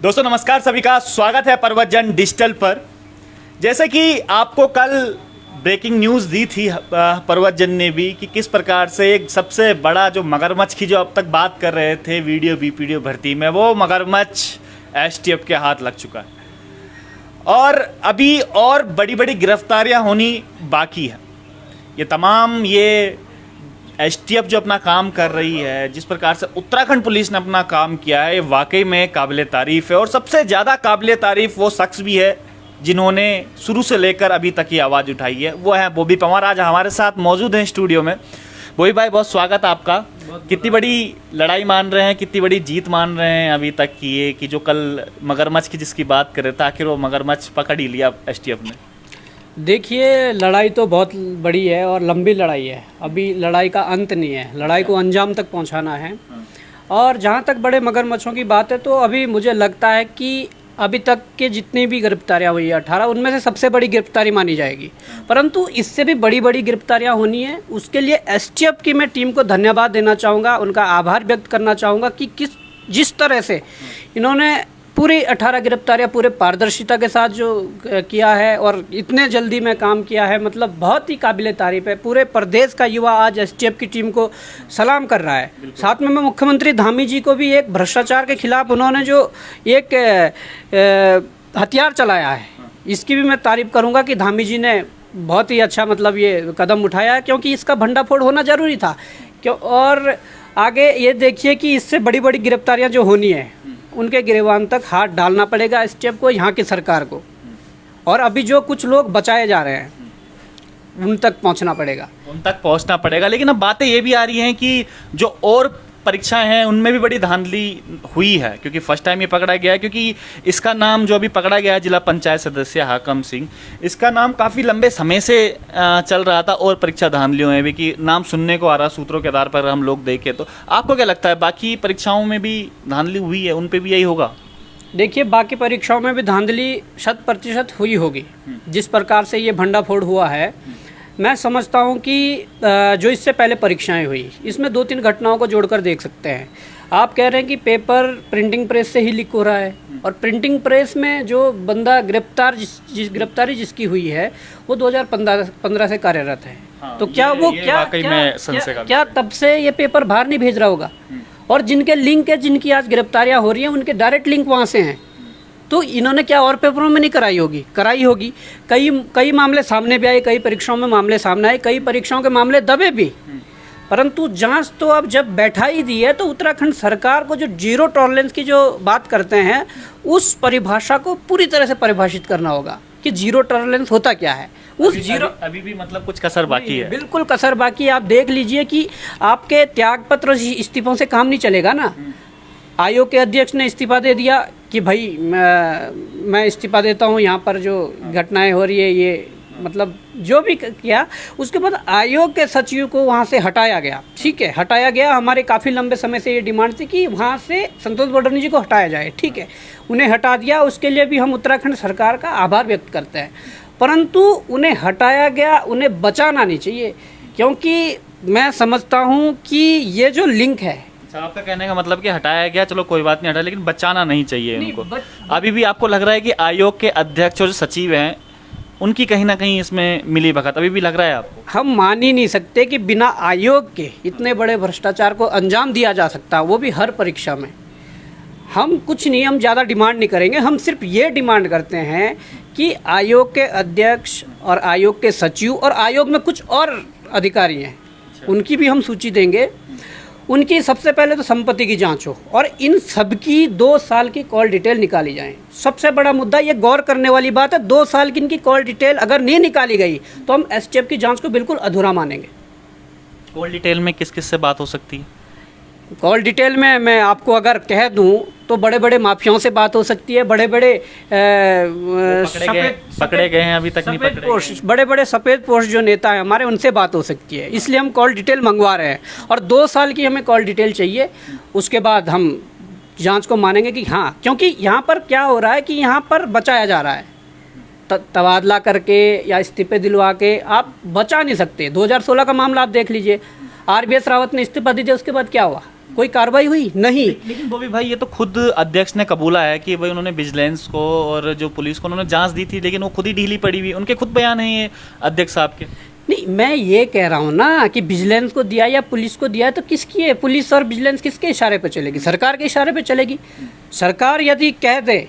दोस्तों नमस्कार, सभी का स्वागत है पर्वतजन डिजिटल पर। जैसे कि आपको कल ब्रेकिंग न्यूज़ दी थी पर्वतजन ने भी कि किस प्रकार से एक सबसे बड़ा जो मगरमच्छ की जो अब तक बात कर रहे थे वीडियो बीपीडीओ भर्ती में, वो मगरमच्छ एसटीएफ के हाथ लग चुका है और अभी और बड़ी बड़ी गिरफ्तारियां होनी बाकी है। ये तमाम एसटीएफ जो अपना काम कर रही है, जिस प्रकार से उत्तराखंड पुलिस ने अपना काम किया है, वाकई में काबिले तारीफ़ है। और सबसे ज़्यादा काबिले तारीफ़ वो शख्स भी है जिन्होंने शुरू से लेकर अभी तक की आवाज़ उठाई है, वो है बॉबी पंवार। आज हमारे साथ मौजूद हैं स्टूडियो में। बॉबी भाई, बहुत स्वागत आपका। कितनी बड़ी लड़ाई मान रहे हैं, कितनी बड़ी जीत मान रहे हैं अभी तक की ये कि जो कल मगरमच्छ की जिसकी बात कर रहे थे, आखिर वो मगरमच्छ पकड़ ही लिया एसटीएफ ने? देखिए, लड़ाई तो बहुत बड़ी है और लंबी लड़ाई है। अभी लड़ाई का अंत नहीं है, लड़ाई को अंजाम तक पहुंचाना है। और जहां तक बड़े मगरमच्छों की बात है तो अभी मुझे लगता है कि अभी तक के जितनी भी गिरफ्तारियां हुई है 18, उनमें से सबसे बड़ी गिरफ्तारी मानी जाएगी। परंतु इससे भी बड़ी बड़ी गिरफ्तारियां होनी है। उसके लिए एसटीएफ की मैं टीम को धन्यवाद देना चाहूँगा, उनका आभार व्यक्त करना चाहूँगा कि जिस तरह से इन्होंने पूरी 18 गिरफ्तारियां पूरे पारदर्शिता के साथ जो किया है और इतने जल्दी में काम किया है, मतलब बहुत ही काबिले तारीफ़ है। पूरे प्रदेश का युवा आज एसटीएफ की टीम को सलाम कर रहा है। साथ में मैं मुख्यमंत्री धामी जी को भी एक भ्रष्टाचार के खिलाफ उन्होंने जो एक हथियार चलाया है, इसकी भी मैं तारीफ़ करूँगा कि धामी जी ने बहुत ही अच्छा मतलब ये कदम उठाया है, क्योंकि इसका भंडाफोड़ होना ज़रूरी था। और आगे ये देखिए कि इससे बड़ी बड़ी गिरफ्तारियाँ जो होनी है, उनके गिरबान तक हाथ डालना पड़ेगा एसटीएफ को, यहाँ की सरकार को। और अभी जो कुछ लोग बचाए जा रहे हैं उन तक पहुँचना पड़ेगा। लेकिन अब बातें ये भी आ रही हैं कि जो और परीक्षाएं हैं उनमें भी बड़ी धांधली हुई है, क्योंकि फर्स्ट टाइम ये पकड़ा गया है। क्योंकि इसका नाम जो अभी पकड़ा गया है जिला पंचायत सदस्य हाकम सिंह, इसका नाम काफ़ी लंबे समय से चल रहा था और परीक्षा धांधलियों में भी कि नाम सुनने को आ रहा। सूत्रों के आधार पर हम लोग देखें तो आपको क्या लगता है, बाकी परीक्षाओं में भी धांधली हुई है, उन पर भी यही होगा? देखिए, बाकी परीक्षाओं में भी धांधली 100% हुई होगी। जिस प्रकार से ये भंडाफोड़ हुआ है, मैं समझता हूँ कि जो इससे पहले परीक्षाएं हुई, इसमें 2-3 घटनाओं को जोड़कर देख सकते हैं। आप कह रहे हैं कि पेपर प्रिंटिंग प्रेस से ही लीक हो रहा है, और प्रिंटिंग प्रेस में जो बंदा गिरफ्तारी जिसकी हुई है वो 2015 से कार्यरत है। तो क्या वो क्या तब से ये पेपर बाहर नहीं भेज रहा होगा? और जिनके लिंक है, जिनकी आज गिरफ्तारियाँ हो रही हैं, उनके डायरेक्ट लिंक वहाँ से हैं। तो इन्होंने क्या और पेपरों में नहीं कराई होगी। कई मामले सामने भी आए, कई परीक्षाओं में मामले सामने आए, कई परीक्षाओं के मामले दबे भी। परंतु जांच तो अब जब बैठा ही दी है, तो उत्तराखंड सरकार को जो जीरो टॉलरेंस की जो बात करते हैं, उस परिभाषा को पूरी तरह से परिभाषित करना होगा कि जीरो टॉलरेंस होता क्या है। अभी भी मतलब कुछ कसर बाकी है। बिल्कुल कसर बाकी है। आप देख लीजिए कि आपके त्यागपत्र इस्तीफों से काम नहीं चलेगा ना। आयोग के अध्यक्ष ने इस्तीफा दे दिया कि भाई मैं इस्तीफा देता हूँ, यहाँ पर जो घटनाएं हो रही है ये मतलब जो भी किया। उसके बाद आयोग के सचिव को वहाँ से हटाया गया। ठीक है, हटाया गया। हमारे काफ़ी लंबे समय से ये डिमांड थी कि वहाँ से संतोष बडोनी जी को हटाया जाए। ठीक है, उन्हें हटा दिया। उसके लिए भी हम उत्तराखंड सरकार का आभार व्यक्त करते हैं। परंतु उन्हें हटाया गया, उन्हें बचाना नहीं चाहिए, क्योंकि मैं समझता हूँ कि ये जो लिंक है, आपका कहने का मतलब कि हटाया गया, चलो कोई बात नहीं, हटा, लेकिन बचाना नहीं चाहिए उनको। अभी भी आपको लग रहा है कि आयोग के अध्यक्ष और सचिव हैं, उनकी कहीं ना कहीं इसमें मिली भगत अभी भी लग रहा है आपको? हम मान ही नहीं सकते कि बिना आयोग के इतने बड़े भ्रष्टाचार को अंजाम दिया जा सकता, वो भी हर परीक्षा में। हम कुछ नहीं, हम ज़्यादा डिमांड नहीं करेंगे। हम सिर्फ ये डिमांड करते हैं कि आयोग के अध्यक्ष और आयोग के सचिव और आयोग में कुछ और अधिकारी हैं, उनकी भी हम सूची देंगे। उनकी सबसे पहले तो संपत्ति की जांच हो और इन सबकी 2 साल की कॉल डिटेल निकाली जाए। सबसे बड़ा मुद्दा ये गौर करने वाली बात है, 2 साल की इनकी कॉल डिटेल अगर नहीं निकाली गई तो हम एसटीएफ की जांच को बिल्कुल अधूरा मानेंगे। कॉल डिटेल में किस किस से बात हो सकती है? कॉल डिटेल में मैं आपको अगर कह दूं तो बड़े बड़े माफियाओं से बात हो सकती है, बड़े बड़े पकड़े गए हैं अभी तक नहीं पकड़े गए, बड़े बड़े सफ़ेद पोस्ट जो नेता हैं हमारे, उनसे बात हो सकती है। इसलिए हम कॉल डिटेल मंगवा रहे हैं और 2 साल की हमें कॉल डिटेल चाहिए। उसके बाद हम जांच को मानेंगे कि हाँ, क्योंकि यहाँ पर क्या हो रहा है कि यहाँ पर बचाया जा रहा है। तबादला करके या इस्तीफे दिलवा के आप बचा नहीं सकते। 2016 का मामला आप देख लीजिए, RBS रावत ने इस्तीफा दी थी, उसके बाद क्या हुआ? कोई कार्रवाई हुई नहीं। लेकिन बॉबी भाई ये तो खुद अध्यक्ष ने कबूला है कि भाई उन्होंने विजिलेंस को और जो पुलिस को उन्होंने जांच दी थी, लेकिन वो खुद ही ढीली पड़ी हुई, उनके खुद बयान है ये अध्यक्ष साहब के। नहीं, मैं ये कह रहा हूँ ना कि विजिलेंस को दिया या पुलिस को दिया है तो किसकी है? पुलिस और विजिलेंस किसके इशारे पे चलेगी? सरकार के इशारे पे चलेगी। सरकार यदि कह दे,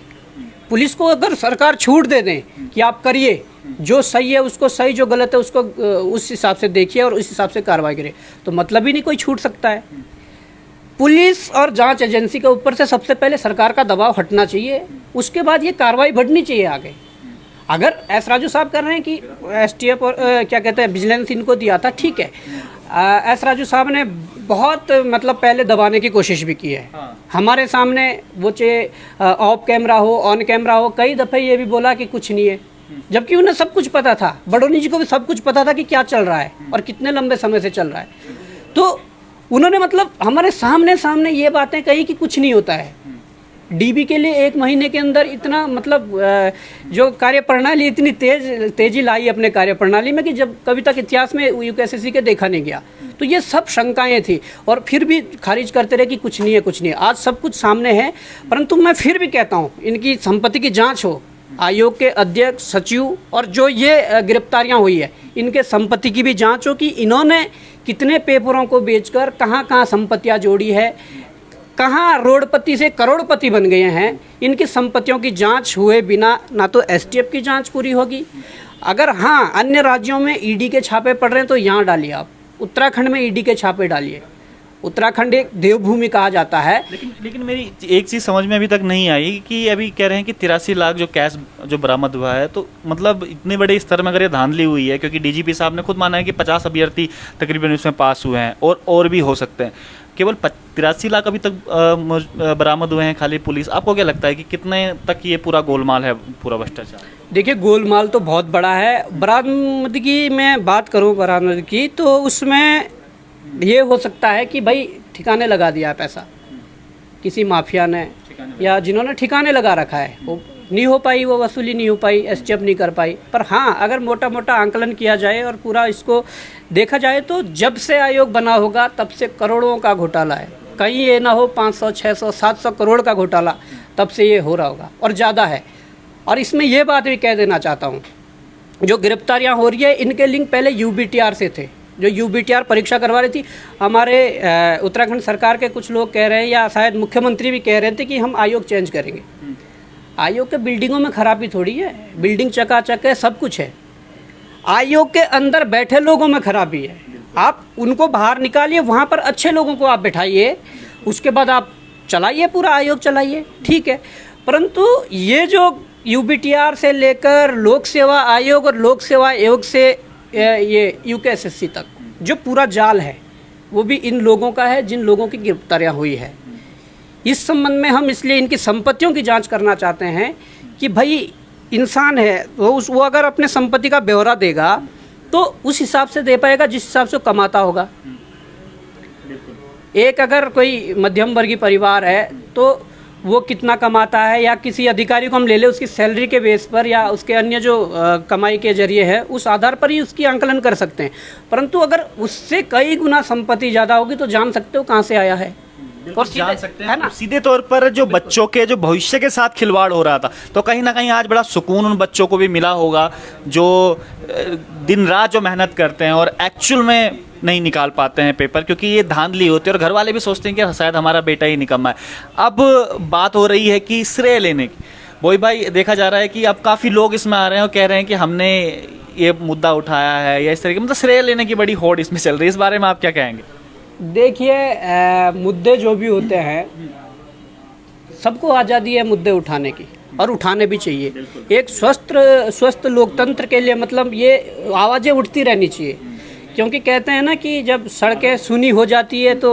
पुलिस को अगर सरकार छूट दे दें कि आप करिए, जो सही है उसको सही, जो गलत है उसको उस हिसाब से देखिए और उस हिसाब से कार्रवाई करिए, तो मतलब ही नहीं कोई छूट सकता है। पुलिस और जांच एजेंसी के ऊपर से सबसे पहले सरकार का दबाव हटना चाहिए, उसके बाद ये कार्रवाई बढ़नी चाहिए आगे। अगर एस राजू साहब कर रहे हैं कि एसटीएफ और क्या कहते हैं विजिलेंस इनको दिया था, ठीक है, एस राजू साहब ने बहुत मतलब पहले दबाने की कोशिश भी की है। हमारे सामने वो चाहे ऑफ कैमरा हो ऑन कैमरा हो, कई दफ़े ये भी बोला कि कुछ नहीं है, जबकि उन्हें सब कुछ पता था। बडोनी जी को भी सब कुछ पता था कि क्या चल रहा है और कितने लंबे समय से चल रहा है। तो उन्होंने मतलब हमारे सामने ये बातें कही कि कुछ नहीं होता है। डीबी के लिए 1 महीने के अंदर इतना मतलब जो कार्यप्रणाली इतनी तेजी लाई अपने कार्यप्रणाली में कि जब कभी तक इतिहास में यूकेएसएससी के देखा नहीं गया। तो ये सब शंकाएं थी और फिर भी खारिज करते रहे कि कुछ नहीं है कुछ नहीं है। आज सब कुछ सामने है, परंतु मैं फिर भी कहता हूँ इनकी संपत्ति की जाँच हो, आयोग के अध्यक्ष सचिव और जो ये गिरफ्तारियाँ हुई है इनके संपत्ति की भी जाँच हो कि इन्होंने कितने पेपरों को बेचकर कहाँ कहाँ संपत्तियाँ जोड़ी है, कहाँ रोडपति से करोड़पति बन गए हैं। इनकी संपत्तियों की जांच हुए बिना ना तो एसटीएफ की जांच पूरी होगी। अगर हाँ अन्य राज्यों में ईडी के छापे पड़ रहे हैं तो यहाँ डालिए आप, उत्तराखंड में ईडी के छापे डालिए। उत्तराखंड एक देवभूमि कहा जाता है। लेकिन मेरी एक चीज़ समझ में अभी तक नहीं आई कि अभी कह रहे हैं कि 83 लाख जो कैश जो बरामद हुआ है, तो मतलब इतने बड़े स्तर में अगर ये धांधली हुई है, क्योंकि डीजीपी साहब ने खुद माना है कि 50 अभ्यर्थी तकरीबन इसमें पास हुए हैं और भी हो सकते हैं, केवल 83 लाख अभी तक बरामद हुए हैं खाली पुलिस। आपको क्या लगता है कि कितने तक ये पूरा गोलमाल है, पूरा भ्रष्टाचार? देखिए, गोलमाल तो बहुत बड़ा है। बरामदगी में बात करूं बरामदगी की, तो उसमें ये हो सकता है कि भाई ठिकाने लगा दिया है पैसा किसी माफिया ने या जिन्होंने ठिकाने लगा रखा है, वो नहीं हो पाई, वो वसूली नहीं हो पाई, एसटीएफ नहीं कर पाई। पर हाँ, अगर मोटा मोटा आंकलन किया जाए और पूरा इसको देखा जाए तो जब से आयोग बना होगा तब से करोड़ों का घोटाला है। कहीं ये ना हो 500, 600, 700 करोड़ का घोटाला तब से ये हो रहा होगा और ज़्यादा है। और इसमें ये बात भी कह देना चाहता हूँ, जो गिरफ्तारियाँ हो रही है इनके लिंक पहले यूबीटीआर से थे। जो यूबीटीआर परीक्षा करवा रही थी, हमारे उत्तराखंड सरकार के कुछ लोग कह रहे हैं या शायद मुख्यमंत्री भी कह रहे थे कि हम आयोग चेंज करेंगे। आयोग के बिल्डिंगों में खराबी थोड़ी है, बिल्डिंग चकाचक है, सब कुछ है। आयोग के अंदर बैठे लोगों में खराबी है। आप उनको बाहर निकालिए, वहाँ पर अच्छे लोगों को आप बैठाइए, उसके बाद आप चलाइए, पूरा आयोग चलाइए, ठीक है। परंतु ये जो यूबीटीआर से लेकर लोक सेवा आयोग और लोक सेवा आयोग से ये यूकेएसएससी तक जो पूरा जाल है, वो भी इन लोगों का है जिन लोगों की गिरफ्तारियाँ हुई है। इस संबंध में हम इसलिए इनकी संपत्तियों की जांच करना चाहते हैं कि भाई इंसान है वो अगर अपने संपत्ति का ब्यौरा देगा तो उस हिसाब से दे पाएगा जिस हिसाब से कमाता होगा। एक अगर कोई मध्यम वर्गीय परिवार है तो वो कितना कमाता है, या किसी अधिकारी को हम ले लें उसकी सैलरी के बेस पर या उसके अन्य जो कमाई के जरिए है उस आधार पर ही उसकी आंकलन कर सकते हैं। परंतु अगर उससे कई गुना संपत्ति ज़्यादा होगी तो जान सकते हो कहाँ से आया है और जान सकते हैं, है ना। सीधे तौर पर जो बच्चों के जो भविष्य के साथ खिलवाड़ हो रहा था, तो कहीं ना कहीं आज बड़ा सुकून उन बच्चों को भी मिला होगा जो दिन रात जो मेहनत करते हैं और एक्चुअल में नहीं निकाल पाते हैं पेपर, क्योंकि ये धांधली होती है और घर वाले भी सोचते हैं कि शायद हमारा बेटा ही निकम्मा है। अब बात हो रही है कि श्रेय लेने की। वही भाई देखा जा रहा है कि अब काफ़ी लोग इसमें आ रहे हैं और कह रहे हैं कि हमने ये मुद्दा उठाया है या इस तरह की, मतलब श्रेय लेने की बड़ी होड़ इसमें चल रही है। इस बारे में आप क्या कहेंगे? देखिए, मुद्दे जो भी होते हैं सबको आज़ादी है मुद्दे उठाने की और उठाने भी चाहिए। एक स्वस्थ लोकतंत्र के लिए मतलब ये आवाज़ें उठती रहनी चाहिए, क्योंकि कहते हैं ना कि जब सड़कें सुनी हो जाती है तो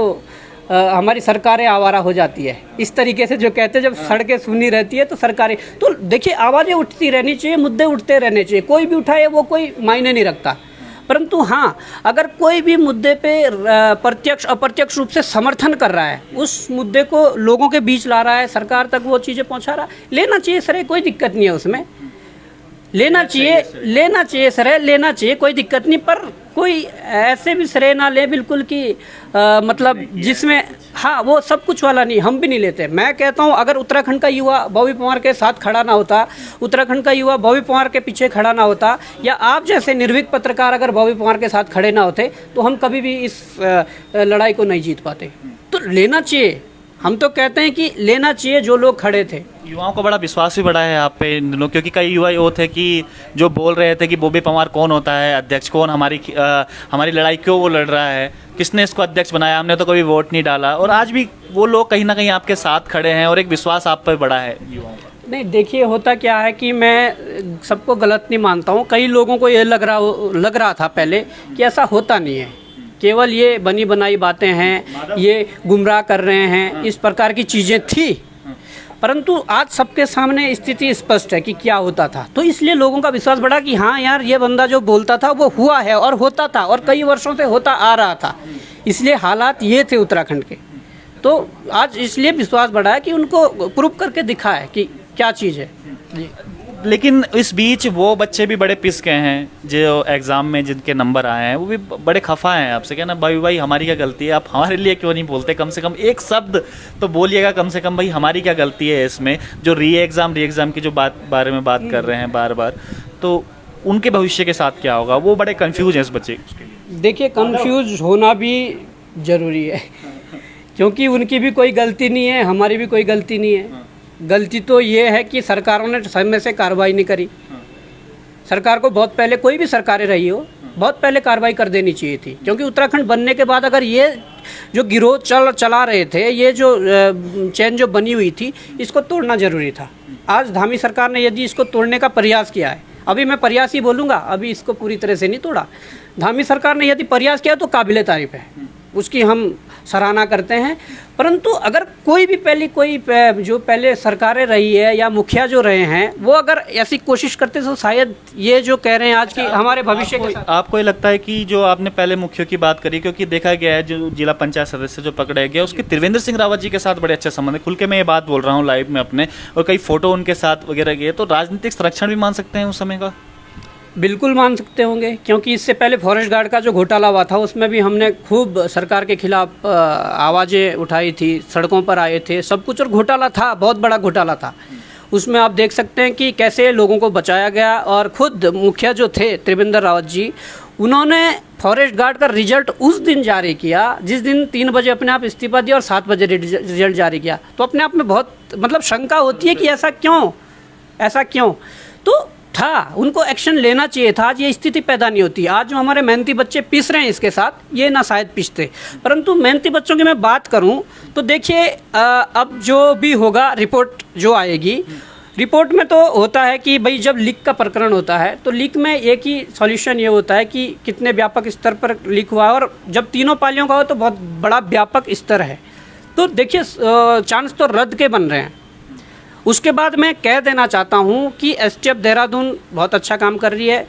हमारी सरकारें आवारा हो जाती है। इस तरीके से जो कहते हैं जब सड़कें सुनी रहती है तो सरकारें, तो देखिए आवाज़ें उठती रहनी चाहिए, मुद्दे उठते रहने चाहिए। कोई भी उठाए वो कोई मायने नहीं रखता। परंतु हाँ, अगर कोई भी मुद्दे पे प्रत्यक्ष अप्रत्यक्ष रूप से समर्थन कर रहा है, उस मुद्दे को लोगों के बीच ला रहा है, सरकार तक वो चीज़ें पहुंचा रहा है, लेना चाहिए सर, कोई दिक्कत नहीं है उसमें। लेना चाहिए श्रेय लेना चाहिए, कोई दिक्कत नहीं, पर कोई ऐसे भी श्रेय ना ले बिल्कुल कि मतलब जिसमें हाँ वो सब कुछ वाला नहीं, हम भी नहीं लेते। मैं कहता हूँ अगर उत्तराखंड का युवा बॉबी पंवार के साथ खड़ा ना होता, उत्तराखंड का युवा बॉबी पंवार के पीछे खड़ा ना होता, या आप जैसे निर्भीक पत्रकार अगर बॉबी पंवार के साथ खड़े ना होते, तो हम कभी भी इस लड़ाई को नहीं जीत पाते। तो लेना चाहिए, हम तो कहते हैं कि लेना चाहिए जो लोग खड़े थे। युवाओं को बड़ा विश्वास भी बढ़ा है आप पे इन दिनों, क्योंकि कई युवा वो थे कि जो बोल रहे थे कि बॉबी पंवार कौन होता है, अध्यक्ष कौन, हमारी लड़ाई क्यों वो लड़ रहा है, किसने इसको अध्यक्ष बनाया, हमने तो कभी वोट नहीं डाला। और आज भी वो लोग कहीं ना कहीं आपके साथ खड़े हैं और एक विश्वास आप पर बढ़ा है युवाओं का। नहीं देखिए, होता क्या है कि मैं सबको गलत नहीं मानता हूँ, कई लोगों को ये लग रहा था पहले कि ऐसा होता नहीं है, केवल ये बनी बनाई बातें हैं, ये गुमराह कर रहे हैं, इस प्रकार की चीज़ें थी। परंतु आज सबके सामने स्थिति स्पष्ट है कि क्या होता था, तो इसलिए लोगों का विश्वास बढ़ा कि हाँ यार ये बंदा जो बोलता था वो हुआ है और होता था और कई वर्षों से होता आ रहा था, इसलिए हालात ये थे उत्तराखंड के। तो आज इसलिए विश्वास बढ़ा है कि उनको प्रूव करके दिखा है कि क्या चीज़ है जी। लेकिन इस बीच वो बच्चे भी बड़े पिस गए हैं जो एग्ज़ाम में जिनके नंबर आए हैं, वो भी बड़े खफा हैं आपसे, कहना भाई हमारी क्या गलती है, आप हमारे लिए क्यों नहीं बोलते, कम से कम एक शब्द तो बोलिएगा, कम से कम भाई हमारी क्या गलती है इसमें, जो री एग्ज़ाम की जो बारे में बात कर रहे हैं बार बार, तो उनके भविष्य के साथ क्या होगा, वो बड़े कन्फ्यूज हैं इस बच्चे। देखिए कंफ्यूज होना भी ज़रूरी है, क्योंकि उनकी भी कोई गलती नहीं है, हमारी भी कोई गलती नहीं है। गलती तो ये है कि सरकारों ने समय से कार्रवाई नहीं करी। सरकार को बहुत पहले, कोई भी सरकारें रही हो, बहुत पहले कार्रवाई कर देनी चाहिए थी, क्योंकि उत्तराखंड बनने के बाद अगर ये जो गिरोह चला रहे थे, ये जो चैन जो बनी हुई थी, इसको तोड़ना ज़रूरी था। आज धामी सरकार ने यदि इसको तोड़ने का प्रयास किया है, अभी मैं प्रयास ही बोलूँगा, अभी इसको पूरी तरह से नहीं तोड़ा, धामी सरकार ने यदि प्रयास किया तो काबिले तारीफ़ है, उसकी हम सराहना करते हैं। परंतु अगर कोई भी जो पहले सरकारें रही है या मुखिया जो रहे हैं, वो अगर ऐसी कोशिश करते तो शायद ये जो कह रहे हैं आज की हमारे भविष्य के साथ। आपको ये लगता है कि जो आपने पहले मुखियों की बात करी, क्योंकि देखा गया है जो जिला पंचायत सदस्य जो पकड़े गए, उसके त्रिवेंद्र सिंह रावत जी के साथ बड़े अच्छे संबंध है, खुल के मैं ये बात बोल रहा हूँ लाइव में अपने, और कई फोटो उनके साथ वगैरह गए, तो राजनीतिक संरक्षण भी मान सकते हैं उस समय का? बिल्कुल मान सकते होंगे, क्योंकि इससे पहले फॉरेस्ट गार्ड का जो घोटाला हुआ था, उसमें भी हमने खूब सरकार के खिलाफ आवाज़ें उठाई थी, सड़कों पर आए थे, सब कुछ, और घोटाला था, बहुत बड़ा घोटाला था। उसमें आप देख सकते हैं कि कैसे लोगों को बचाया गया, और खुद मुखिया जो थे त्रिवेंद्र रावत जी, उन्होंने फॉरेस्ट गार्ड का रिजल्ट उस दिन जारी किया जिस दिन 3 बजे अपने आप इस्तीफा दिया और 7 बजे रिजल्ट जारी किया। तो अपने आप में बहुत मतलब शंका होती है कि ऐसा क्यों तो था, उनको एक्शन लेना चाहिए था। आज ये स्थिति पैदा नहीं होती। आज जो हमारे मेहनती बच्चे पिस रहे हैं इसके साथ, ये ना शायद पिसते। परंतु मेहनती बच्चों की मैं बात करूं तो देखिए, अब जो भी होगा, रिपोर्ट जो आएगी, रिपोर्ट में तो होता है कि भाई जब लीक का प्रकरण होता है तो लीक में एक ही सॉल्यूशन ये होता है कि कितने व्यापक स्तर पर लीक हुआ है, और जब तीनों पालियों का हो तो बहुत बड़ा व्यापक स्तर है। तो देखिए चांस तो रद्द के बन रहे हैं। उसके बाद मैं कह देना चाहता हूं कि एसटीएफ देहरादून बहुत अच्छा काम कर रही है।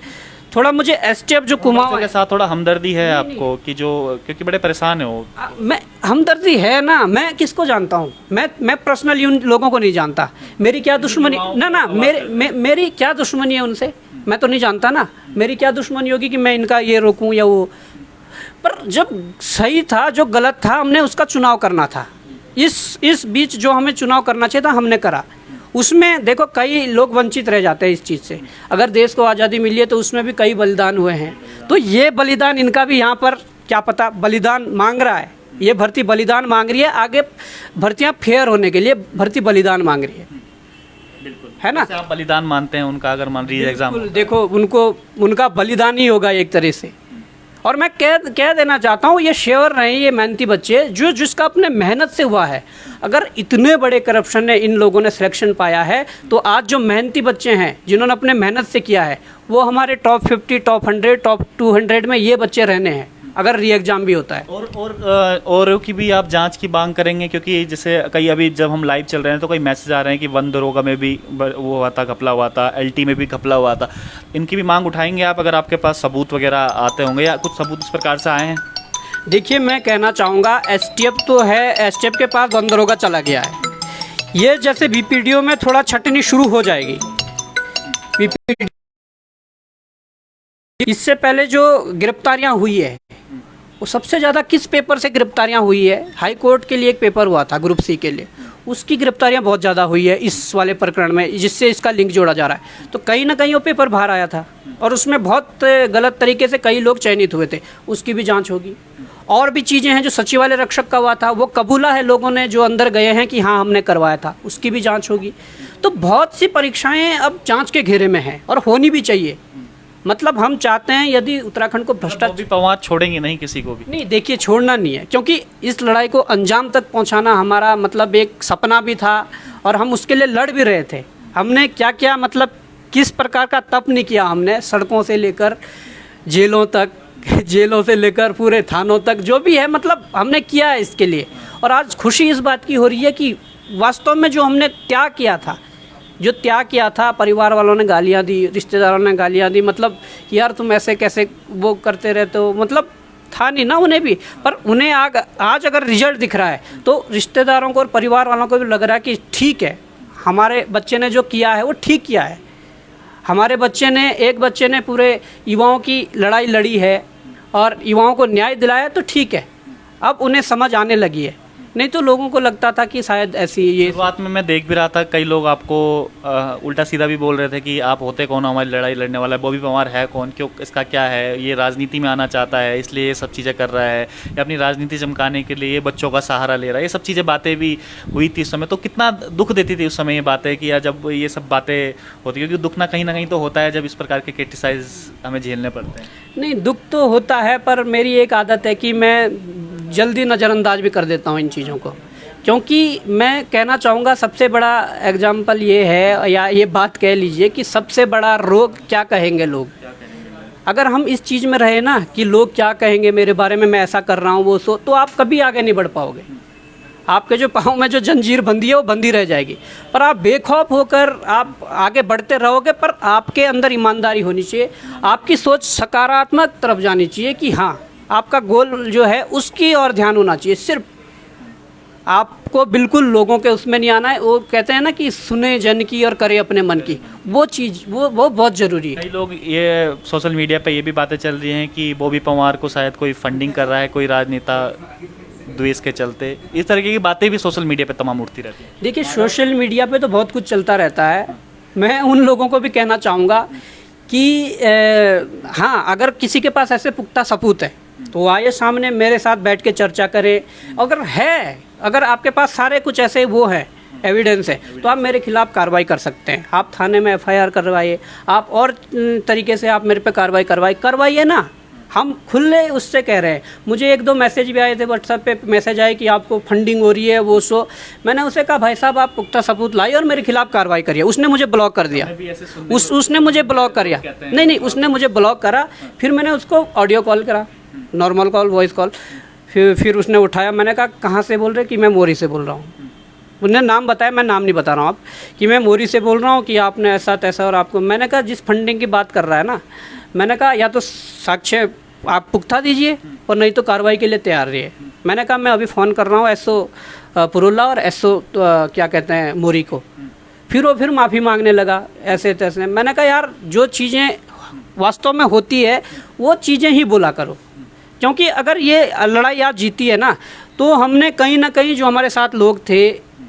थोड़ा मुझे एसटीएफ जो कुमाऊं के साथ थोड़ा हमदर्दी है आपको कि जो, क्योंकि बड़े परेशान है वो। मैं हमदर्दी है ना, मैं किसको जानता हूँ, मैं पर्सनली उन लोगों को नहीं जानता। मेरी क्या दुश्मनी ना मेरी क्या दुश्मनी है उनसे, मैं तो नहीं जानता ना। मेरी क्या दुश्मनी होगी कि मैं इनका ये रोकूं या वो। पर जब सही था, जो गलत था, हमने उसका चुनाव करना था। इस बीच जो हमें चुनाव करना चाहिए था, हमने करा। उसमें देखो कई लोग वंचित रह जाते हैं इस चीज़ से। अगर देश को आज़ादी मिली है तो उसमें भी कई बलिदान हुए हैं, तो ये बलिदान इनका भी यहाँ पर क्या पता बलिदान मांग रहा है। ये भर्ती बलिदान मांग रही है, आगे भर्तियाँ फेयर होने के लिए भर्ती बलिदान मांग रही है, है ना। आप बलिदान मानते हैं उनका? अगर मान लीजिए एग्जाम, देखो उनका बलिदान ही होगा एक तरह से। और मैं कह देना चाहता हूँ, ये श्योर रहे, ये मेहनती बच्चे जिसका अपने मेहनत से हुआ है। अगर इतने बड़े करप्शन ने इन लोगों ने सिलेक्शन पाया है, तो आज जो मेहनती बच्चे हैं जिन्होंने अपने मेहनत से किया है, वो हमारे टॉप 50, टॉप 100, टॉप 200 में ये बच्चे रहने हैं अगर री एग्जाम भी होता है। और की भी आप जांच की मांग करेंगे? क्योंकि जैसे कई अभी जब हम लाइव चल रहे हैं तो कई मैसेज आ रहे हैं कि वन दरोगा में भी वो हुआ था, घपला हुआ था, एलटी में भी घपला हुआ था। इनकी भी मांग उठाएंगे आप, अगर आपके पास सबूत वगैरह आते होंगे या कुछ सबूत इस प्रकार से आए हैं? देखिए मैं कहना चाहूँगा, एसटीएफ तो है, एसटीएफ के पास वन दरोगा चला गया है। ये जैसे बीपीडीओ में थोड़ा छटनी शुरू हो जाएगी, बीपीडीओ इससे पहले जो गिरफ्तारियां हुई है वो सबसे ज़्यादा किस पेपर से गिरफ्तारियां हुई है? हाई कोर्ट के लिए एक पेपर हुआ था ग्रुप सी के लिए, उसकी गिरफ्तारियां बहुत ज़्यादा हुई है इस वाले प्रकरण में, जिससे इसका लिंक जोड़ा जा रहा है। तो कहीं ना कहीं वो पेपर बाहर आया था और उसमें बहुत गलत तरीके से कई लोग चयनित हुए थे, उसकी भी जांच होगी। और भी चीज़ें हैं, जो सचिवालय रक्षक का हुआ था वो कबूला है लोगों ने जो अंदर गए हैं कि हाँ हमने करवाया था, उसकी भी जांच होगी। तो बहुत सी परीक्षाएं अब जांच के घेरे में हैं और होनी भी चाहिए। मतलब हम चाहते हैं यदि उत्तराखंड को भ्रष्टाचार, बॉबी पवार छोड़ेंगे नहीं किसी को भी? नहीं देखिए, छोड़ना नहीं है, क्योंकि इस लड़ाई को अंजाम तक पहुंचाना हमारा मतलब एक सपना भी था और हम उसके लिए लड़ भी रहे थे। हमने क्या क्या मतलब किस प्रकार का तप नहीं किया हमने, सड़कों से लेकर जेलों तक, जेलों से लेकर पूरे थानों तक, जो भी है मतलब हमने किया है इसके लिए। और आज खुशी इस बात की हो रही है कि वास्तव में जो हमने त्याग किया था, जो त्याग किया था, परिवार वालों ने गालियाँ दी, रिश्तेदारों ने गालियाँ दी, मतलब कि यार तुम ऐसे कैसे वो करते रहते हो, मतलब था नहीं ना उन्हें भी। पर उन्हें आज अगर रिजल्ट दिख रहा है तो रिश्तेदारों को और परिवार वालों को भी लग रहा है कि ठीक है, हमारे बच्चे ने जो किया है वो ठीक किया है। हमारे बच्चे ने, एक बच्चे ने पूरे युवाओं की लड़ाई लड़ी है और युवाओं को न्याय दिलाया, तो ठीक है, अब उन्हें समझ आने लगी है। नहीं तो लोगों को लगता था कि शायद ऐसी ये शुरुआत में मैं देख भी रहा था, कई लोग आपको उल्टा सीधा भी बोल रहे थे कि आप होते कौन, हमारी लड़ाई लड़ने वाला है, बॉबी पवार है कौन, क्यों, इसका क्या है, ये राजनीति में आना चाहता है इसलिए ये सब चीज़ें कर रहा है, या अपनी राजनीति चमकाने के लिए बच्चों का सहारा ले रहा है, ये सब चीज़ें बातें भी हुई थी उस समय। तो कितना दुख देती थी उस समय ये बातें कि यार जब ये सब बातें होती, क्योंकि दुख ना कहीं तो होता है जब इस प्रकार के क्रिटिसाइज हमें झेलने पड़ते हैं। नहीं, दुख तो होता है, पर मेरी एक आदत है कि मैं जल्दी नज़रअंदाज भी कर देता हूँ इन चीज़ों को। क्योंकि मैं कहना चाहूँगा सबसे बड़ा एग्जाम्पल ये है, या ये बात कह लीजिए कि सबसे बड़ा रोग क्या कहेंगे लोग। अगर हम इस चीज़ में रहे ना कि लोग क्या कहेंगे मेरे बारे में, मैं ऐसा कर रहा हूँ वो सो, तो आप कभी आगे नहीं बढ़ पाओगे। आपके जो पाँव में जो जंजीर बंधी है वो बंधी रह जाएगी। पर आप बेखौफ होकर आप आगे बढ़ते रहोगे, पर आपके अंदर ईमानदारी होनी चाहिए, आपकी सोच सकारात्मक तरफ जानी चाहिए कि हाँ आपका गोल जो है उसकी ओर ध्यान होना चाहिए। सिर्फ आपको बिल्कुल लोगों के उसमें नहीं आना है। वो कहते हैं ना कि सुने जन की और करे अपने मन की, वो चीज़ वो बहुत ज़रूरी है। कई लोग ये सोशल मीडिया पे ये भी बातें चल रही हैं कि बॉबी पवार को शायद कोई फंडिंग कर रहा है, कोई राजनेता द्वेष के चलते, इस तरीके की बातें भी सोशल मीडिया पे तमाम उठती रहती हैं। देखिए, सोशल मीडिया पे तो बहुत कुछ चलता रहता है। मैं उन लोगों को भी कहना चाहूँगा कि हाँ, अगर किसी के पास ऐसे पुख्ता सबूत है तो आइए सामने मेरे साथ बैठ के चर्चा करें। अगर आपके पास सारे कुछ ऐसे वो है, एविडेंस है, तो आप मेरे खिलाफ कार्रवाई कर सकते हैं। आप थाने में एफआईआर करवाइए, आप और तरीके से आप मेरे पे कार्रवाई करवाइए ना। हम खुले उससे कह रहे हैं। मुझे 1-2 मैसेज भी आए थे, व्हाट्सएप पे मैसेज आए कि आपको फंडिंग हो रही है वो सो। मैंने उसे कहा भाई साहब आप पुख्ता सबूत लाइए और मेरे खिलाफ कार्रवाई करिए। उसने मुझे ब्लॉक कर दिया, उसने मुझे ब्लॉक कर दिया। नहीं, उसने मुझे ब्लॉक करा। फिर मैंने उसको ऑडियो कॉल करा, नॉर्मल कॉल, वॉइस कॉल। फिर उसने उठाया। मैंने कहा कहाँ से बोल रहे? कि मैं मोरी से बोल रहा हूँ। उन्होंने नाम बताया, मैं नाम नहीं बता रहा हूँ आप, कि मैं मोरी से बोल रहा हूँ कि आपने ऐसा तैसा। और आपको मैंने कहा जिस फंडिंग की बात कर रहा है ना, मैंने कहा या तो साक्ष्य आप पुख्ता दीजिए और नहीं तो कार्रवाई के लिए तैयार रहिए। मैंने कहा मैं अभी फ़ोन कर रहा हूँ एसओ पुरुल्ला और एसओ क्या कहते हैं मोरी को। फिर माफ़ी मांगने लगा ऐसे तैसे। मैंने कहा यार जो चीज़ें वास्तव में होती है वो चीज़ें ही बोला करो, क्योंकि अगर ये लड़ाई आज जीती है ना, तो हमने कहीं ना कहीं जो हमारे साथ लोग थे,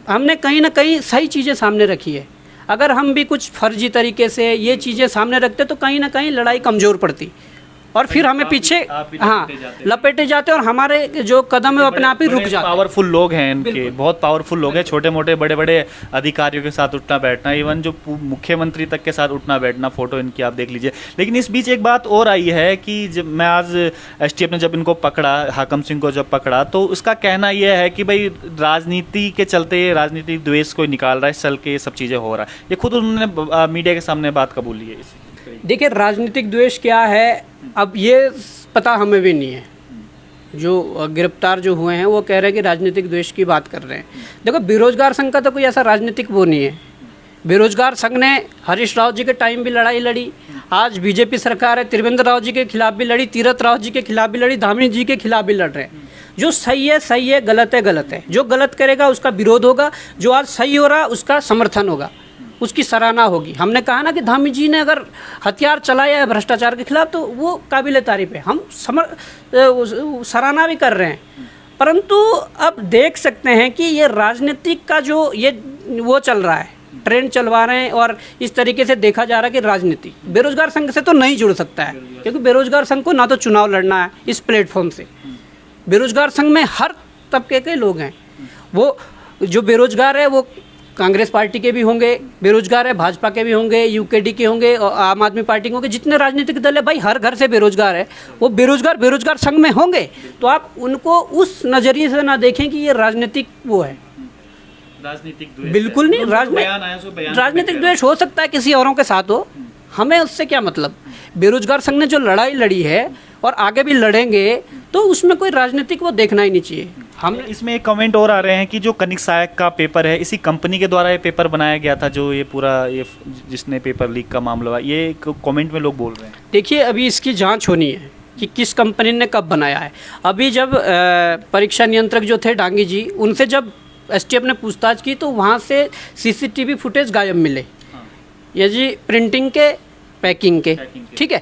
हमने कहीं ना कहीं सही चीज़ें सामने रखी है। अगर हम भी कुछ फर्जी तरीके से ये चीज़ें सामने रखते तो कहीं ना कहीं लड़ाई कमज़ोर पड़ती और फिर हमें पीछे लपेटे जाते और हमारे जो कदम है वो अपने आप ही रुक जाते। पावरफुल लोग हैं इनके, बहुत पावरफुल लोग हैं, छोटे मोटे बड़े बड़े अधिकारियों के साथ उठना बैठना, इवन जो मुख्यमंत्री तक के साथ उठना बैठना, फोटो इनकी आप देख लीजिए। लेकिन इस बीच एक बात और आई है कि जब मैं आज एसटीएफ ने जब इनको पकड़ा, हाकम सिंह को जब पकड़ा, तो उसका कहना यह है कि भाई राजनीति के चलते, राजनीतिक द्वेष को निकाल रहा है, चल के ये सब चीज़ें हो रहा है। ये खुद उन्होंने मीडिया के सामने बात कबूली है। देखिए राजनीतिक द्वेष क्या है अब ये पता हमें भी नहीं है। जो गिरफ्तार जो हुए हैं वो कह रहे हैं कि राजनीतिक द्वेष की बात कर रहे हैं। देखो बेरोजगार संघ का तो कोई ऐसा राजनीतिक वो नहीं है। बेरोजगार संघ ने हरीश राव जी के टाइम भी लड़ाई लड़ी, आज बीजेपी सरकार है, त्रिवेंद्र राव जी के खिलाफ भी लड़ी, तीरथ राव जी के खिलाफ भी लड़ी, धामी जी के खिलाफ भी लड़ रहे हैं। जो सही है सही है, गलत है गलत है। जो गलत करेगा उसका विरोध होगा, जो आज सही हो रहा है उसका समर्थन होगा। उसकी सराहना होगी। हमने कहा ना कि धामी जी ने अगर हथियार चलाया है भ्रष्टाचार के खिलाफ तो वो काबिल तारीफ है, हम सराहना भी कर रहे हैं। परंतु अब देख सकते हैं कि ये राजनीतिक का जो ये वो चल रहा है, ट्रेंड चलवा रहे हैं और इस तरीके से देखा जा रहा है कि राजनीति बेरोजगार संघ से तो नहीं जुड़ सकता है, क्योंकि बेरोजगार संघ को ना तो चुनाव लड़ना है इस प्लेटफॉर्म से। बेरोजगार संघ में हर तबके के लोग हैं, वो जो बेरोजगार है वो कांग्रेस पार्टी के भी होंगे, बेरोजगार है भाजपा के भी होंगे, यूकेडी के होंगे और आम आदमी पार्टी के होंगे, जितने राजनीतिक दल है भाई हर घर से बेरोजगार है, वो बेरोजगार संघ में होंगे। तो आप उनको उस नज़रिए से ना देखें कि ये राजनीतिक वो है, राजनीतिक द्वेष बिल्कुल नहीं। राजनीतिक द्वेष हो सकता है किसी औरों के साथ हो, हमें उससे क्या मतलब। बेरोजगार संघ ने जो लड़ाई लड़ी है और आगे भी लड़ेंगे तो उसमें कोई राजनीतिक वो देखना ही नहीं चाहिए। हम इसमें एक कमेंट और आ रहे हैं कि जो कनिक सहायक का पेपर है, इसी कंपनी के द्वारा ये पेपर बनाया गया था, जो ये पूरा ये जिसने पेपर लीक का मामला हुआ, ये कमेंट में लोग बोल रहे हैं। देखिए अभी इसकी जांच होनी है कि किस कंपनी ने कब बनाया है। अभी जब परीक्षा नियंत्रक जो थे डांगी जी, उनसे जब एसटीएफ ने पूछताछ की तो वहाँ से सीसीटीवी फुटेज गायब मिले, ये जी प्रिंटिंग के पैकिंग के, ठीक है।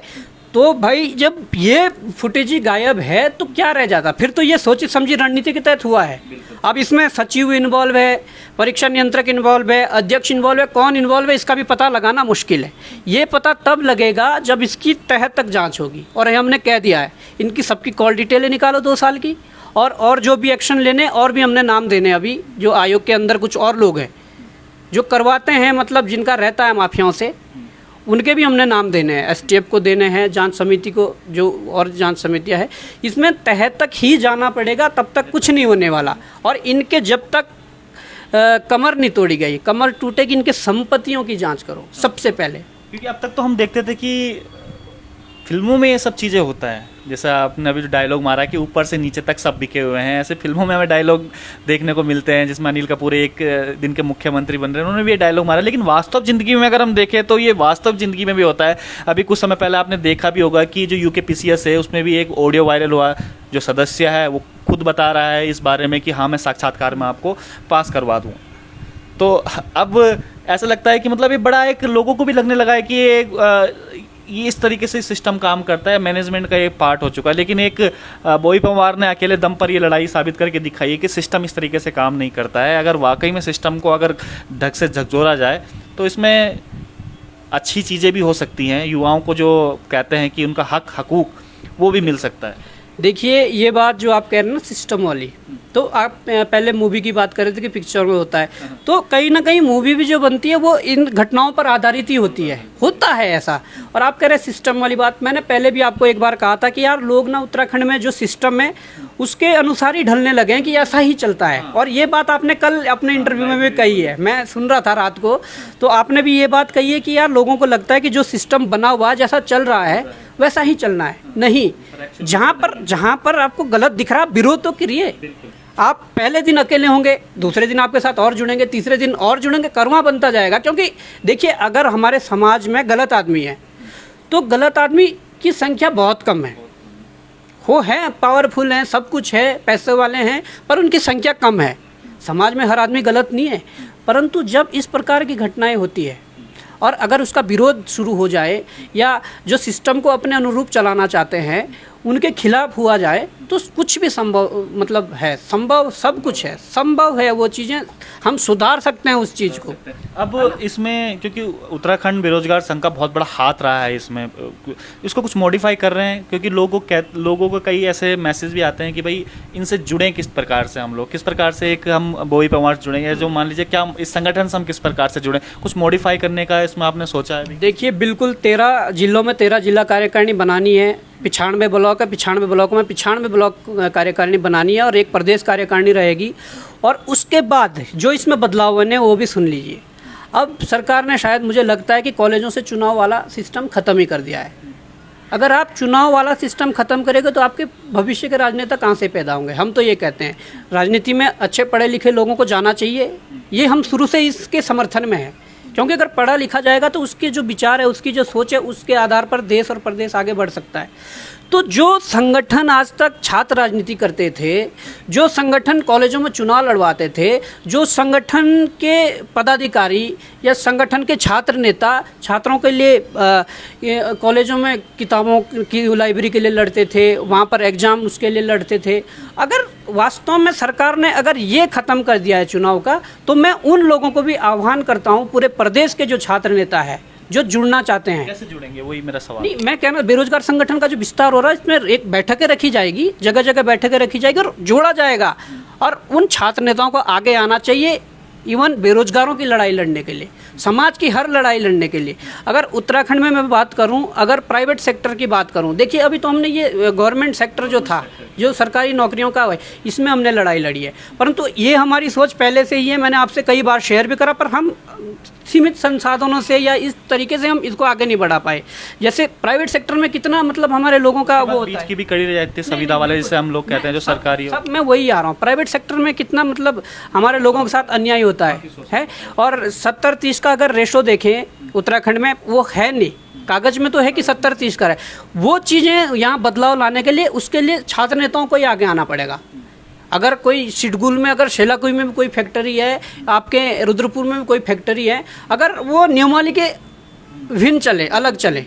तो भाई जब ये फुटेज ही गायब है तो क्या रह जाता, फिर तो ये सोची समझी रणनीति के तहत हुआ है। अब इसमें सचिव इन्वॉल्व है, परीक्षा नियंत्रक इन्वॉल्व है, अध्यक्ष इन्वॉल्व है, कौन इन्वॉल्व है इसका भी पता लगाना मुश्किल है। ये पता तब लगेगा जब इसकी तह तक जांच होगी, और हमने कह दिया है इनकी सबकी कॉल डिटेलें निकालो 2 साल की, और जो भी एक्शन लेने, और भी हमने नाम देने। अभी जो आयोग के अंदर कुछ और लोग हैं जो करवाते हैं, मतलब जिनका रहता है माफियाओं से, उनके भी हमने नाम देने हैं, एसटीएफ को देने हैं, जांच समिति को, जो और जांच समितियां है, इसमें तह तक ही जाना पड़ेगा, तब तक कुछ नहीं होने वाला। और इनके जब तक कमर नहीं तोड़ी गई, कमर टूटेगी, इनके संपत्तियों की जांच करो सबसे पहले। क्योंकि अब तक तो हम देखते थे कि फिल्मों में ये सब चीज़ें होता है, जैसा आपने अभी जो डायलॉग मारा कि ऊपर से नीचे तक सब बिके हुए हैं, ऐसे फिल्मों में हमें डायलॉग देखने को मिलते हैं, जिसमें अनिल कपूर एक दिन के मुख्यमंत्री बन रहे हैं, उन्होंने भी ये डायलॉग मारा। लेकिन वास्तव ज़िंदगी में अगर हम देखें तो ये वास्तव ज़िंदगी में भी होता है। अभी कुछ समय पहले आपने देखा भी होगा कि जो यूकेपीसीएस है उसमें भी एक ऑडियो वायरल हुआ, जो सदस्य है वो खुद बता रहा है इस बारे में कि हाँ मैं साक्षात्कार में आपको पास करवा दूँ। तो अब ऐसा लगता है कि मतलब ये बड़ा एक लोगों को भी लगने लगा है कि ये इस तरीके से सिस्टम काम करता है, मैनेजमेंट का एक पार्ट हो चुका है। लेकिन एक बोई पवार ने अकेले दम पर ये लड़ाई साबित करके दिखाई है कि सिस्टम इस तरीके से काम नहीं करता है। अगर वाकई में सिस्टम को अगर ढंग से झकझोरा जाए तो इसमें अच्छी चीज़ें भी हो सकती हैं, युवाओं को जो कहते हैं कि उनका हक हकूक वो भी मिल सकता है। देखिए ये बात जो आप कह रहे हैं ना सिस्टम वाली, तो आप पहले मूवी की बात कर रहे थे कि पिक्चर में होता है, तो कहीं ना कहीं मूवी भी जो बनती है वो इन घटनाओं पर आधारित ही होती है, होता है ऐसा। और आप कह रहे हैं सिस्टम वाली बात, मैंने पहले भी आपको एक बार कहा था कि यार लोग ना उत्तराखंड में जो सिस्टम है उसके अनुसार ही ढलने लगे हैं कि ऐसा ही चलता है। और ये बात आपने कल अपने इंटरव्यू में भी कही है, मैं सुन रहा था रात को, तो आपने भी ये बात कही है कि यार लोगों को लगता है कि जो सिस्टम बना हुआ है जैसा चल रहा है वैसा ही चलना है। नहीं, जहाँ पर आपको गलत दिख रहा विरोध तो करिए। आप पहले दिन अकेले होंगे, दूसरे दिन आपके साथ और जुड़ेंगे, तीसरे दिन और जुड़ेंगे, करवा बनता जाएगा। क्योंकि देखिए अगर हमारे समाज में गलत आदमी है तो गलत आदमी की संख्या बहुत कम है, वो है पावरफुल हैं, सब कुछ है, पैसे वाले हैं, पर उनकी संख्या कम है। समाज में हर आदमी गलत नहीं है, परंतु जब इस प्रकार की घटनाएं होती है और अगर उसका विरोध शुरू हो जाए या जो सिस्टम को अपने अनुरूप चलाना चाहते हैं उनके खिलाफ हुआ जाए तो कुछ भी संभव, मतलब है संभव, सब कुछ है संभव है, वो चीज़ें हम सुधार सकते हैं उस चीज़ को। अब इसमें क्योंकि उत्तराखंड बेरोजगार संघ का बहुत बड़ा हाथ रहा है इसमें, इसको कुछ मॉडिफाई कर रहे हैं, क्योंकि लोगों को कई ऐसे मैसेज भी आते हैं कि भाई इनसे जुड़ें किस प्रकार से, हम लोग किस प्रकार से एक हम बोई पवार जुड़ें, या जो मान लीजिए क्या इस संगठन से हम किस प्रकार से जुड़ें, कुछ मॉडिफाई करने का इसमें आपने सोचा है? देखिए बिल्कुल 13 जिलों में 13 जिला कार्यकारिणी बनानी है, 95 ब्लॉक है, 95 ब्लॉक में 95 ब्लॉक कार्यकारिणी बनानी है और एक प्रदेश कार्यकारिणी रहेगी। और उसके बाद जो इसमें बदलाव बने वो भी सुन लीजिए। अब सरकार ने शायद, मुझे लगता है कि कॉलेजों से चुनाव वाला सिस्टम ख़त्म ही कर दिया है। अगर आप चुनाव वाला सिस्टम ख़त्म करेंगे तो आपके भविष्य के राजनेता कहाँ से पैदा होंगे? हम तो ये कहते हैं राजनीति में अच्छे पढ़े लिखे लोगों को जाना चाहिए, ये हम शुरू से इसके समर्थन में हैं। क्योंकि अगर पढ़ा लिखा जाएगा तो उसके जो विचार है, उसकी जो सोच है, उसके आधार पर देश और प्रदेश आगे बढ़ सकता है। तो जो संगठन आज तक छात्र राजनीति करते थे, जो संगठन कॉलेजों में चुनाव लड़वाते थे, जो संगठन के पदाधिकारी या संगठन के छात्र नेता छात्रों के लिए कॉलेजों में किताबों की लाइब्रेरी के लिए लड़ते थे, वहाँ पर एग्ज़ाम उसके लिए लड़ते थे, अगर वास्तव में सरकार ने अगर ये ख़त्म कर दिया है चुनाव का, तो मैं उन लोगों को भी आह्वान करता हूँ, पूरे प्रदेश के जो छात्र नेता है जो जुड़ना चाहते हैं। कैसे जुड़ेंगे, वही मेरा सवाल। नहीं, मैं कहना बेरोजगार संगठन का जो विस्तार हो रहा है, इसमें एक बैठकें रखी जाएगी, जगह जगह बैठकें रखी जाएगी और जोड़ा जाएगा, और उन छात्र नेताओं को आगे आना चाहिए, इवन बेरोजगारों की लड़ाई लड़ने के लिए, समाज की हर लड़ाई लड़ने के लिए। अगर उत्तराखंड में मैं बात करूं, अगर प्राइवेट सेक्टर की बात करूं, देखिए अभी तो हमने ये गवर्नमेंट सेक्टर जो था, जो सरकारी नौकरियों का है, इसमें हमने लड़ाई लड़ी है, परंतु ये हमारी सोच पहले से ही है, मैंने आपसे कई बार शेयर भी करा, पर हम सीमित संसाधनों से या इस तरीके से हम इसको आगे नहीं बढ़ा पाए। जैसे प्राइवेट सेक्टर में कितना मतलब हमारे लोगों का वो बीच की भी कड़ी रह जाती है, संविदा वाले जिसे हम लोग कहते हैं, जो सरकारी सब मैं वही आ रहा हूँ, प्राइवेट सेक्टर में कितना मतलब हमारे लोगों के साथ अन्याय होता है। और 70-30 का अगर रेशो देखें उत्तराखंड में, वो है नहीं, कागज में तो है कि 70-30 का है। वो चीज़ें यहाँ बदलाव लाने के लिए, उसके लिए छात्र नेताओं को ही आगे आना पड़ेगा। अगर कोई सिडगुल में, अगर शेलाकुई में भी कोई फैक्ट्री है, आपके रुद्रपुर में भी कोई फैक्ट्री है, अगर वो नियमावली के भिन्न चले, अलग चले,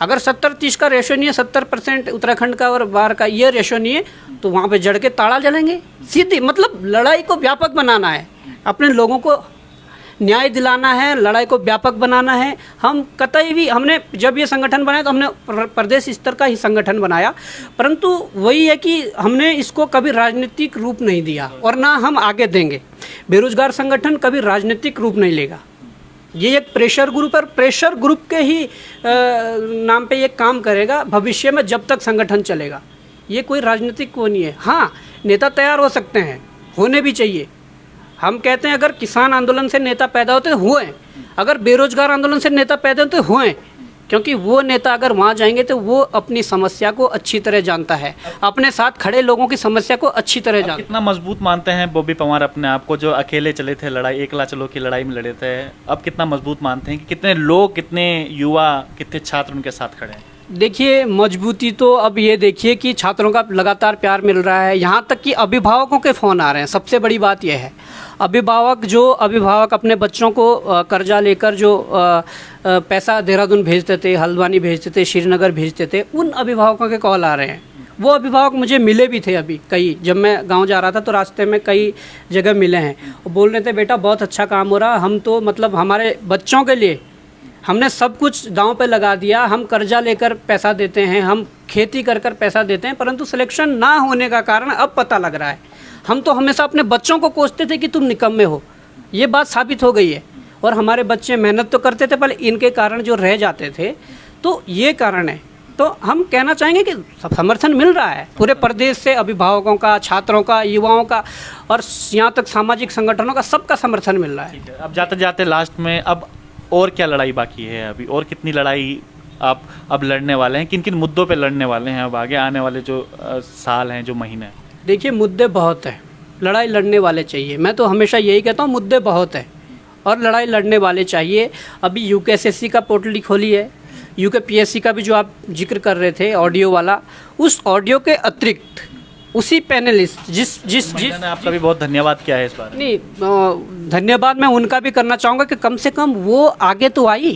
अगर 70-30 का रेशो नहीं है, 70% उत्तराखंड का और बाहर का ये रेशो नहीं है, तो वहाँ पे जड़ के ताला जलेंगे सीधी। मतलब लड़ाई को व्यापक बनाना है, अपने लोगों को न्याय दिलाना है, लड़ाई को व्यापक बनाना है। हम कतई भी, हमने जब ये संगठन बनाया तो हमने प्रदेश स्तर का ही संगठन बनाया, परंतु वही है कि हमने इसको कभी राजनीतिक रूप नहीं दिया और ना हम आगे देंगे। बेरोजगार संगठन कभी राजनीतिक रूप नहीं लेगा, ये एक प्रेशर ग्रुप है, प्रेशर ग्रुप के ही नाम पे ये काम करेगा भविष्य में, जब तक संगठन चलेगा। ये कोई राजनीतिक वो नहीं है। हाँ, नेता तैयार हो सकते हैं, होने भी चाहिए। हम कहते हैं अगर किसान आंदोलन से नेता पैदा होते हुए, अगर बेरोजगार आंदोलन से नेता पैदा होते हुए, क्योंकि वो नेता अगर वहाँ जाएंगे तो वो अपनी समस्या को अच्छी तरह जानता है, अपने साथ खड़े लोगों की समस्या को अच्छी तरह जानता है। कितना मजबूत मानते हैं बॉबी पंवार अपने आप को, जो अकेले चले थे लड़ाई, एकला चलो की लड़ाई में लड़े थे, अब कितना मजबूत मानते हैं कि कितने लोग, कितने युवा, कितने छात्र उनके साथ खड़े हैं? देखिए, मजबूती तो अब ये देखिए कि छात्रों का लगातार प्यार मिल रहा है, यहाँ तक कि अभिभावकों के फ़ोन आ रहे हैं। सबसे बड़ी बात यह है, अभिभावक अपने बच्चों को कर्जा लेकर जो पैसा देहरादून भेजते थे, हल्द्वानी भेजते थे, श्रीनगर भेजते थे, उन अभिभावकों के कॉल आ रहे हैं। वो अभिभावक मुझे मिले भी थे अभी कई, जब मैं गांव जा रहा था तो रास्ते में कई जगह मिले हैं। वो बोल रहे थे, बेटा बहुत अच्छा काम हो रहा, हम तो मतलब हमारे बच्चों के लिए हमने सब कुछ दांव पे लगा दिया, हम कर्जा लेकर पैसा देते हैं, हम खेती कर कर पैसा देते हैं, परंतु सिलेक्शन ना होने का कारण अब पता लग रहा है। हम तो हमेशा अपने बच्चों को कोसते थे कि तुम निकम्मे हो, ये बात साबित हो गई है। और हमारे बच्चे मेहनत तो करते थे, पर इनके कारण जो रह जाते थे, तो ये कारण है। तो हम कहना चाहेंगे कि समर्थन मिल रहा है पूरे प्रदेश से, अभिभावकों का, छात्रों का, युवाओं का, और यहाँ तक सामाजिक संगठनों का, सबका समर्थन मिल रहा है। अब जाते जाते लास्ट में, अब और क्या लड़ाई बाकी है अभी, और कितनी लड़ाई आप अब लड़ने वाले हैं, किन किन मुद्दों पे लड़ने वाले हैं अब आगे आने वाले जो साल हैं, जो महीने हैं? देखिए, मुद्दे बहुत हैं, लड़ाई लड़ने वाले चाहिए। मैं तो हमेशा यही कहता हूँ, मुद्दे बहुत हैं और लड़ाई लड़ने वाले चाहिए। अभी यूकेएसएससी का पोर्टल खोली है, यूकेपीएससी का भी जो आप जिक्र कर रहे थे ऑडियो वाला, उस ऑडियो के अतिरिक्त उसी पैनलिस्ट जिस आपका भी बहुत धन्यवाद किया है इस बार। नहीं, धन्यवाद मैं उनका भी करना चाहूँगा कि कम से कम वो आगे तो आई,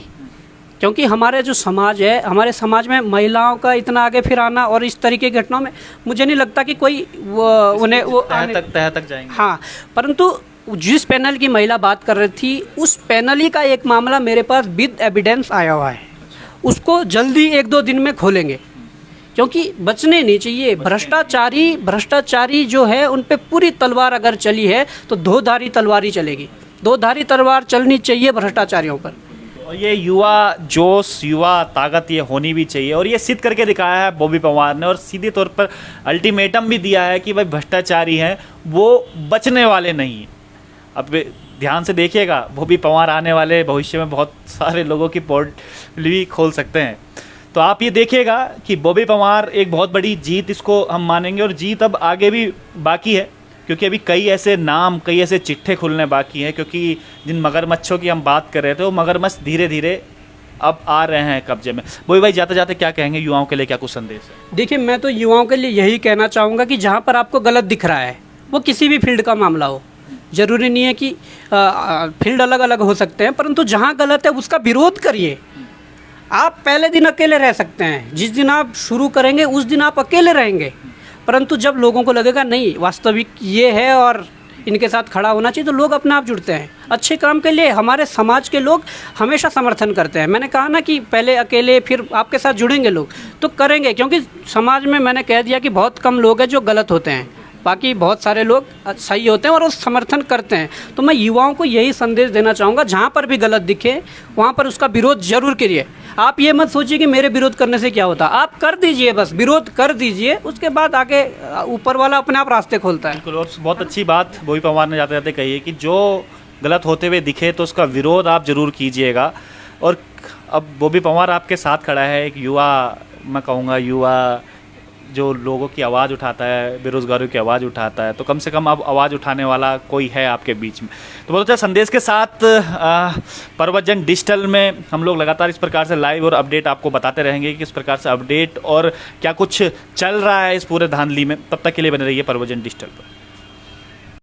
क्योंकि हमारे जो समाज है, हमारे समाज में महिलाओं का इतना आगे फिर आना और इस तरीके की घटनाओं में मुझे नहीं लगता कि कोई उन्हें वो तह तक जाएंगे। हाँ, परंतु जिस पैनल की महिला बात कर रही थी, उस पैनल ही का एक मामला मेरे पास विद एविडेंस आया हुआ है, उसको जल्दी 1-2 दिन में खोलेंगे, क्योंकि बचने नहीं चाहिए। भ्रष्टाचारी जो है, उन पे पूरी तलवार अगर चली है तो दो-धारी तलवार ही चलेगी, दो-धारी तलवार चलनी चाहिए भ्रष्टाचारियों पर। और ये युवा जोश, युवा ताकत ये होनी भी चाहिए, और ये सिद्ध करके दिखाया है बॉबी पंवार ने, और सीधे तौर पर अल्टीमेटम भी दिया है कि भाई भ्रष्टाचारी हैं वो बचने वाले नहीं हैं। अब ध्यान से देखिएगा, बॉबी पंवार आने वाले भविष्य में बहुत सारे लोगों की पोर्टल भी खोल सकते हैं। तो आप ये देखिएगा कि बॉबी पंवार एक बहुत बड़ी जीत, इसको हम मानेंगे, और जीत अब आगे भी बाकी है, क्योंकि अभी कई ऐसे नाम, कई ऐसे चिट्ठे खुलने बाकी हैं, क्योंकि जिन मगरमच्छों की हम बात कर रहे थे, वो मगरमच्छ धीरे धीरे अब आ रहे हैं कब्जे में। बोई भाई, जाते जाते क्या कहेंगे युवाओं के लिए, क्या कुछ संदेश है? देखिए, मैं तो युवाओं के लिए यही कहना चाहूँगा कि जहाँ पर आपको गलत दिख रहा है, वो किसी भी फील्ड का मामला हो, ज़रूरी नहीं है कि फील्ड अलग अलग हो सकते हैं, परंतु जहाँ गलत है उसका विरोध करिए। आप पहले दिन अकेले रह सकते हैं, जिस दिन आप शुरू करेंगे उस दिन आप अकेले रहेंगे, परंतु जब लोगों को लगेगा नहीं वास्तविक ये है और इनके साथ खड़ा होना चाहिए, तो लोग अपने आप जुड़ते हैं। अच्छे काम के लिए हमारे समाज के लोग हमेशा समर्थन करते हैं। मैंने कहा ना कि पहले अकेले, फिर आपके साथ जुड़ेंगे लोग तो करेंगे, क्योंकि समाज में मैंने कह दिया कि बहुत कम लोग हैं जो गलत होते हैं, बाकी बहुत सारे लोग सही होते हैं और वो समर्थन करते हैं। तो मैं युवाओं को यही संदेश देना चाहूँगा, जहाँ पर भी गलत दिखे वहाँ पर उसका विरोध जरूर करिए। आप ये मत सोचिए कि मेरे विरोध करने से क्या होता, आप कर दीजिए, बस विरोध कर दीजिए, उसके बाद आगे ऊपर वाला अपने आप रास्ते खोलता है। बिल्कुल। और बहुत अच्छी बात बोई पवार ने जाते जाते कही है कि जो गलत होते हुए दिखे तो उसका विरोध आप जरूर कीजिएगा। और अब बॉबी पवार आपके साथ खड़ा है, एक युवा, मैं कहूँगा युवा जो लोगों की आवाज़ उठाता है, बेरोज़गारों की आवाज़ उठाता है, तो कम से कम अब आवाज़ उठाने वाला कोई है आपके बीच में। तो बहुत अच्छा संदेश के साथ प्रवचन डिजिटल में हम लोग लगातार इस प्रकार से लाइव और अपडेट आपको बताते रहेंगे कि किस प्रकार से अपडेट और क्या कुछ चल रहा है इस पूरे धांधली में। तब तक के लिए बने रहिए प्रवचन डिजिटल पर।